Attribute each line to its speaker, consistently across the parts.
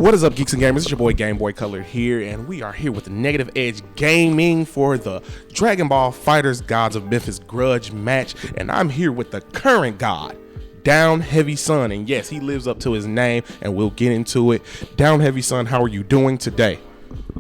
Speaker 1: What is up, geeks and gamers? It's your boy Gameboy Colored here, and we are here with the Negative Edge Gaming for the Dragonball FighterZ Gods of Memphis Grudge Match, and I'm here with the current god, Down Heavy Son, and yes, he lives up to his name, and we'll get into it. Down Heavy Son, how are you doing today?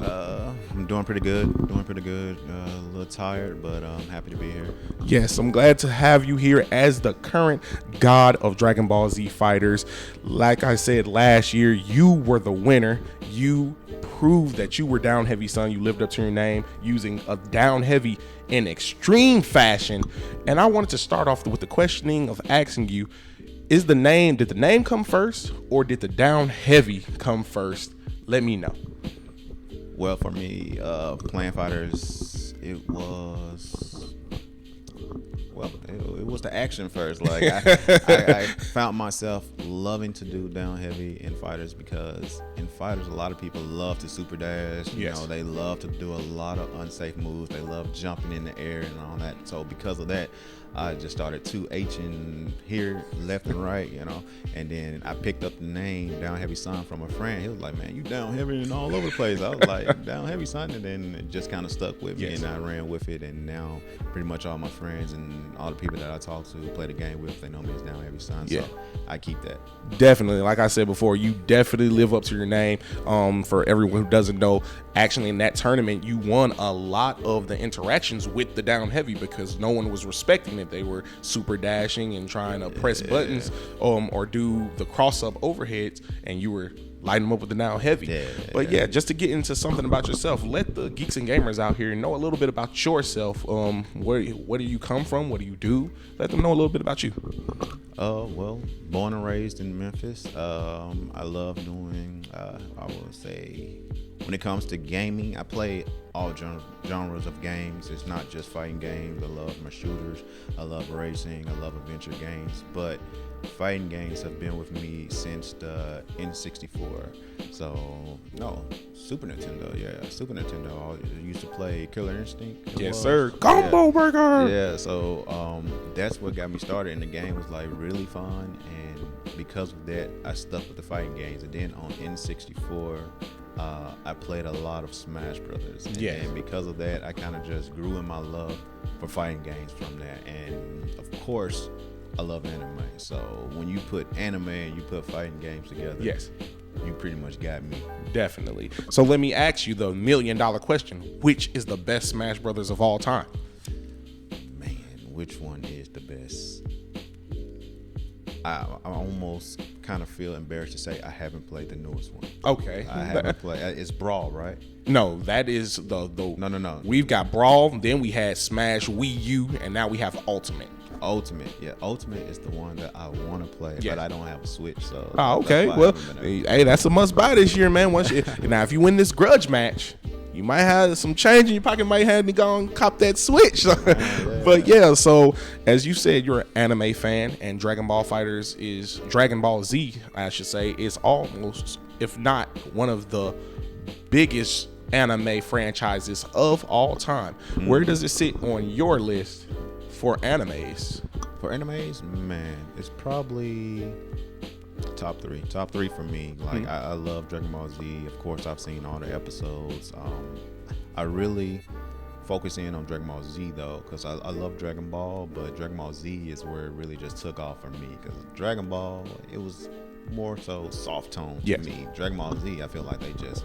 Speaker 2: I'm doing pretty good. A little tired, but I'm happy to be here.
Speaker 1: Yes, I'm glad to have you here as the current god of Dragon Ball Z fighters. Like I said last year, you were the winner. You proved that you were Down Heavy Son. You lived up to your name using a Down Heavy in extreme fashion. And I wanted to start off with the questioning of asking you, did the name come first, or did the Down Heavy come first? Let me know.
Speaker 2: Well, for me, playing fighters, it was the action first. Like I found myself loving to do Down Heavy in fighters, because in fighters a lot of people love to super dash. You know, they love to do a lot of unsafe moves. They love jumping in the air and all that. So because of that, I just started 2Hing here, left and right, you know, and then I picked up the name Down Heavy Son from a friend. He was like, "Man, you Down Heavy and all over the place." I was like, "Down Heavy Son," and then it just kind of stuck with me, and I ran with it, and now pretty much all my friends and all the people that I talk to, play the game with, they know me as Down Heavy Son. So I keep that.
Speaker 1: Definitely, like I said before, you definitely live up to your name. For everyone who doesn't know, actually in that tournament, you won a lot of the interactions with the Down Heavy because no one was respecting it. They were super dashing and trying to press buttons or do the cross-up overheads, and you were lighting them up with the Down Heavy. But just to get into something about yourself, let the geeks and gamers out here know a little bit about yourself. Where do you come from? What do you do? Let them know a little bit about you.
Speaker 2: Well, born and raised in Memphis. I love doing, I will say, when it comes to gaming, I play all genres of games. It's not just fighting games. I love my shooters. I love racing. I love adventure games. But fighting games have been with me since the N64. So, no, Super Nintendo. Yeah, Super Nintendo. I used to play Killer Instinct.
Speaker 1: Yes, sir. Combo Burger.
Speaker 2: Yeah, so that's what got me started. And the game was like really fun. And because of that, I stuck with the fighting games. And then on N64, I played a lot of Smash Brothers, and because of that, I kind of just grew in my love for fighting games from that. And of course, I love anime. So when you put anime and you put fighting games together, you pretty much got me.
Speaker 1: Definitely. So let me ask you the $1 million question: which is the best Smash Brothers of all time?
Speaker 2: Man, which one is the best? I almost kind of feel embarrassed to say I haven't played the newest one.
Speaker 1: Okay.
Speaker 2: I haven't played. It's Brawl, right?
Speaker 1: No, that is the
Speaker 2: No.
Speaker 1: We've got Brawl, then we had Smash Wii U, and now we have Ultimate.
Speaker 2: Ultimate is the one that I want to play, but I don't have a Switch. So
Speaker 1: okay. Well, hey, that's a must buy this year, man. Now, if you win this grudge match, you might have some change in your pocket. Might have to go and cop that Switch. But so as you said, you're an anime fan, and Dragon Ball Z, I should say, is almost, if not one of the biggest anime franchises of all time. Where does it sit on your list for animes?
Speaker 2: For animes, man, it's probably top three for me. Like I love Dragon Ball Z. Of course, I've seen all the episodes. I really focus in on Dragon Ball Z though, because I love Dragon Ball, but Dragon Ball Z is where it really just took off for me, because Dragon Ball, it was more so soft tone to me. Dragon Ball Z, I feel like they just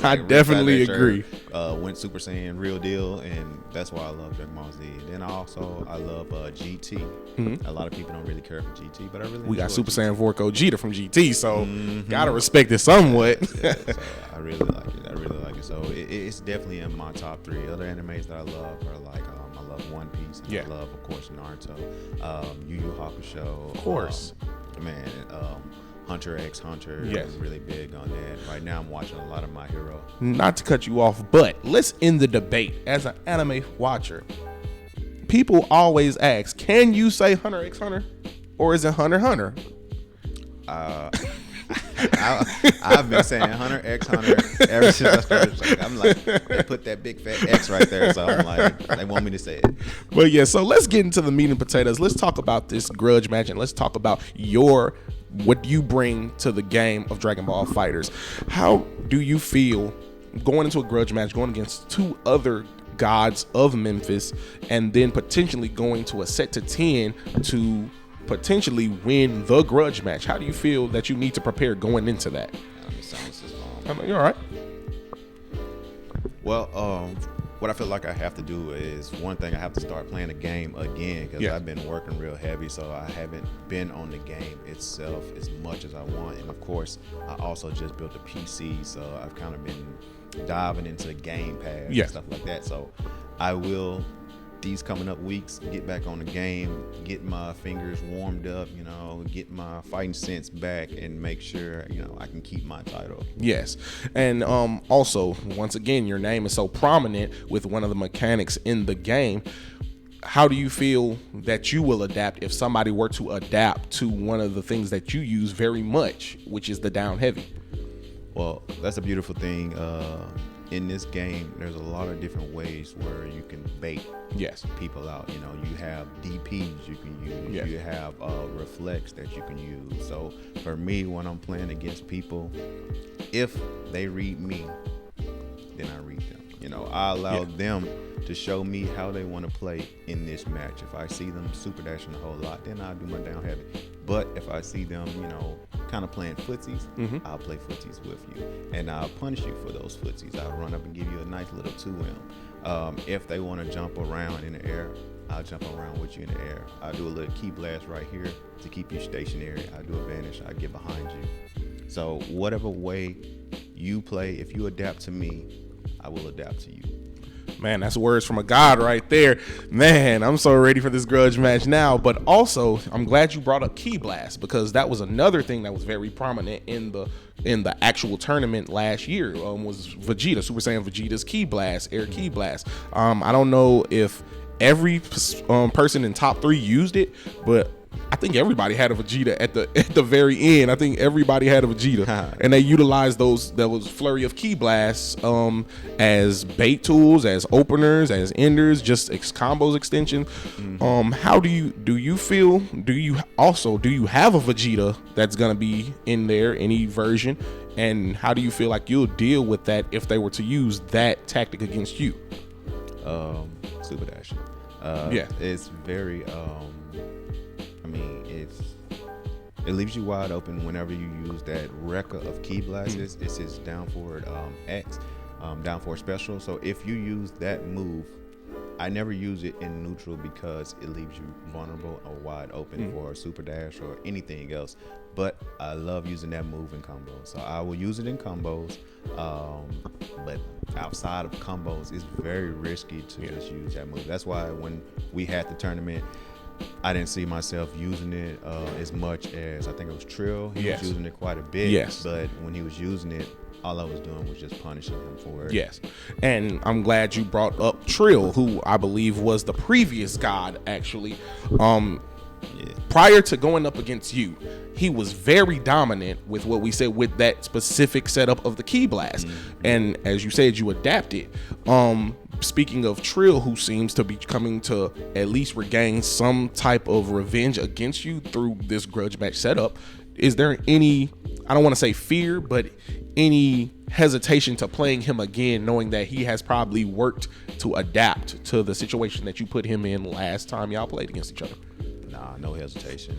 Speaker 1: I definitely agree.
Speaker 2: Went Super Saiyan real deal, and that's why I love Dragon Ball Z. Then I love GT. A lot of people don't really care for GT, but I really
Speaker 1: we got Super Saiyan 4 Gogeta from GT, so gotta respect it somewhat.
Speaker 2: So I really like it. So it's definitely in my top 3. Other animes that I love are like I love One Piece. And I love, of course, Naruto, Yu Yu Hakusho. Of course. Hunter x Hunter is really big on that. Right now I'm watching a lot of My Hero.
Speaker 1: Not to cut you off, but let's end the debate. As an anime watcher, people always ask, can you say Hunter x Hunter, or is it Hunter x Hunter?
Speaker 2: I've been saying Hunter x Hunter ever since I started. I'm like, they put that big fat X right there, so I'm like, they want me to say it.
Speaker 1: But so let's get into the meat and potatoes. Let's talk about this grudge match, and let's talk about your what you bring to the game of Dragon Ball Fighters. How do you feel going into a grudge match, going against 2 other Gods of Memphis, and then potentially going to a set to 10 to potentially win the grudge match? How do you feel that you need to prepare going into that? You're all right.
Speaker 2: Well, what I feel like I have to do is, one thing, I have to start playing the game again, because I've been working real heavy, so I haven't been on the game itself as much as I want. And of course, I also just built a PC, so I've kind of been diving into Game Pass and stuff like that. So I will, these coming up weeks, get back on the game, get my fingers warmed up, you know, get my fighting sense back, and make sure, you know, I can keep my title.
Speaker 1: Yes. And also, once again, your name is so prominent with one of the mechanics in the game. How do you feel that you will adapt if somebody were to adapt to one of the things that you use very much, which is the down heavy?
Speaker 2: Well, that's a beautiful thing. In this game, there's a lot of different ways where you can bait people out. You know, you have DPs you can use. You have reflex that you can use. So for me, when I'm playing against people, if they read me, then I read them. You know, I allow them to show me how they want to play in this match. If I see them super dashing a whole lot, then I'll do my down heavy. But if I see them, you know, kind of playing footsies, I'll play footsies with you, and I'll punish you for those footsies. I'll run up and give you a nice little 2M. If they want to jump around in the air, I'll jump around with you in the air. I'll do a little key blast right here to keep you stationary. I'll do a vanish. I'll get behind you. So whatever way you play, if you adapt to me, I will adapt to you.
Speaker 1: Man, that's words from a god right there. Man, I'm so ready for this grudge match now. But also, I'm glad you brought up Key Blast, because that was another thing that was very prominent in the actual tournament last year. Was Vegeta, Super Saiyan Vegeta's Key Blast, Air Key Blast. I don't know if every person in top 3 used it, but I think everybody had a Vegeta at the very end. I think everybody had a Vegeta, and they utilized those flurry of Key Blasts as bait tools, as openers, as enders, just combos extension. How do you feel? Do you have a Vegeta that's gonna be in there, any version? And how do you feel like you'll deal with that if they were to use that tactic against you?
Speaker 2: Super dashing. It's very it leaves you wide open whenever you use that Rekka of Key Blast. It's his down forward X, down forward special. So if you use that move, I never use it in neutral because it leaves you vulnerable or wide open for a super dash or anything else. But I love using that move in combos. So I will use it in combos. But outside of combos, it's very risky to just use that move. That's why when we had the tournament, I didn't see myself using it as much as, I think it was Trill. He was using it quite a bit. But when he was using it, all I was doing was just punishing him for it. And I'm glad you brought up Trill, who I believe was the previous god, actually. Prior to going up against you, he was very dominant with what we said with that specific setup of the Key Blast. And as you said, you adapted. Speaking of Trill, who seems to be coming to at least regain some type of revenge against you through this grudge match setup, is there any, I don't want to say fear, but any hesitation to playing him again, knowing that he has probably worked to adapt to the situation that you put him in last time y'all played against each other? Nah, no hesitation.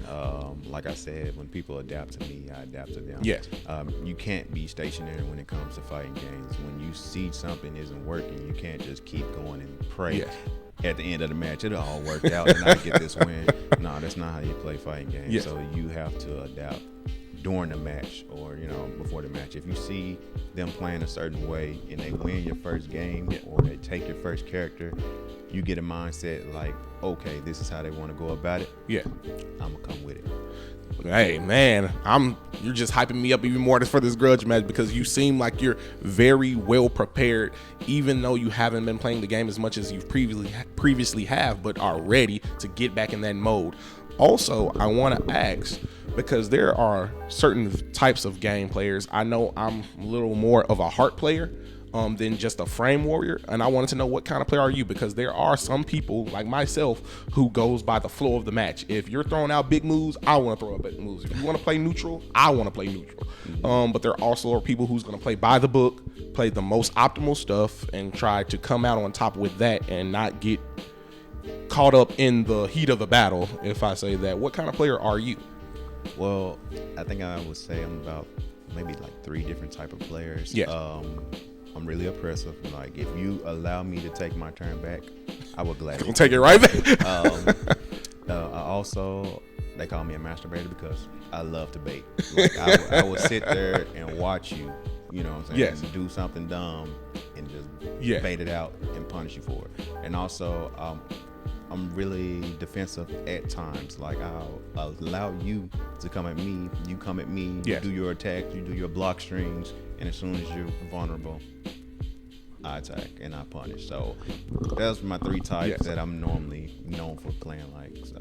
Speaker 2: Like I said, when people adapt to me, I adapt to them. You can't be stationary when it comes to fighting games. When you see something isn't working, you can't just keep going and pray. At the end of the match, it'll all work out and I get this win. No, that's not how you play fighting games. So you have to adapt during the match, or before the match. If you see them playing a certain way and they win your first game or they take your first character, you get a mindset like, okay, this is how they want to go about it. I'm gonna come with it.
Speaker 1: Hey man, you're just hyping me up even more for this grudge match, because you seem like you're very well prepared, even though you haven't been playing the game as much as you've previously have, but are ready to get back in that mode. Also, I want to ask, because there are certain types of game players. I know I'm a little more of a heart player. than just a frame warrior. And I wanted to know what kind of player are you, because there are some people like myself who goes by the flow of the match. If you're throwing out big moves, I want to throw out big moves. If you want to play neutral, I want to play neutral. But there also are people who's going to play by the book, play the most optimal stuff, and try to come out on top with that and not get caught up in the heat of the battle, if I say that. What kind of player are you?
Speaker 2: Well, I think I would say I'm about maybe like 3 different type of players.
Speaker 1: Yeah.
Speaker 2: I'm really oppressive. Like, if you allow me to take my turn back, I will gladly
Speaker 1: take it right back.
Speaker 2: I also, they call me a masturbator because I love to bait. Like, I would sit there and watch you, you know what I'm saying?
Speaker 1: Yes.
Speaker 2: Do something dumb and just bait it out and punish you for it. And also, I'm really defensive at times. Like, I'll allow you to come at me. You come at me.
Speaker 1: Yes.
Speaker 2: You do your attack. You do your block strings. And as soon as you're vulnerable, I attack and I punish. So that's my 3 types that I'm normally known for playing like. So,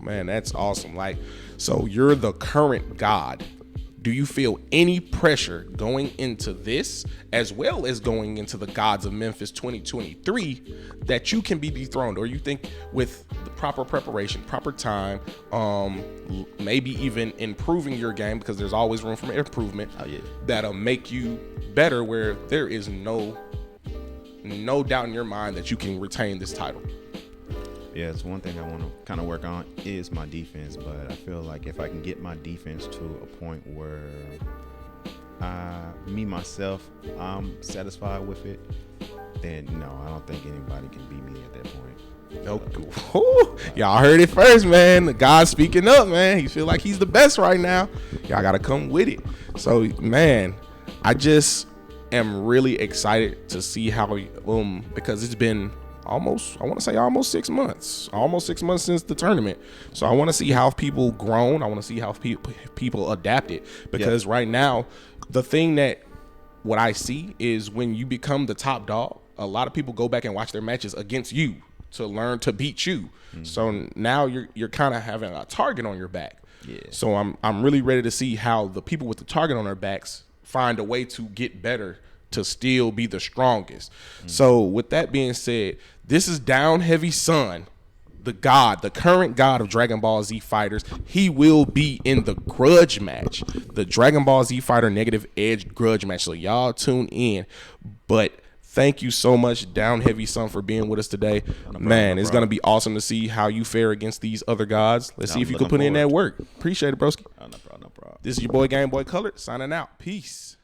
Speaker 1: man, that's awesome. Like, so you're the current god. Do you feel any pressure going into this, as well as going into the Gods of Memphis 2023, that you can be dethroned? Or you think with the proper preparation, proper time, maybe even improving your game, because there's always room for improvement, that'll make you better, where there is no doubt in your mind that you can retain this title?
Speaker 2: Yeah, it's one thing I want to kind of work on is my defense, but I feel like if I can get my defense to a point where myself, I'm satisfied with it, then no, I don't think anybody can beat me at that point.
Speaker 1: Nope. Y'all heard it first, man. The guy's speaking up, man. He feel like he's the best right now. Y'all got to come with it. So, man, I just am really excited to see how, because it's been almost 6 months. Almost 6 months since the tournament. So I want to see how people grown. I want to see how people adapted. Because right now, the thing that what I see is when you become the top dog, a lot of people go back and watch their matches against you to learn to beat you. So now you're kind of having a target on your back. Yeah. So I'm really ready to see how the people with the target on their backs find a way to get better to still be the strongest. So with that being said, this is Down Heavy Son, the current god of Dragon Ball Z fighters. He will be in the Grudge Match, the Dragon Ball Z Fighter Negative Edge Grudge Match. So y'all tune in. But thank you so much, Down Heavy Son, for being with us today. Man, it's going to be awesome to see how you fare against these other gods. Let's see if you can put in that work. Appreciate it, broski.
Speaker 2: No problem.
Speaker 1: This is your boy Gameboy Colored signing out. Peace.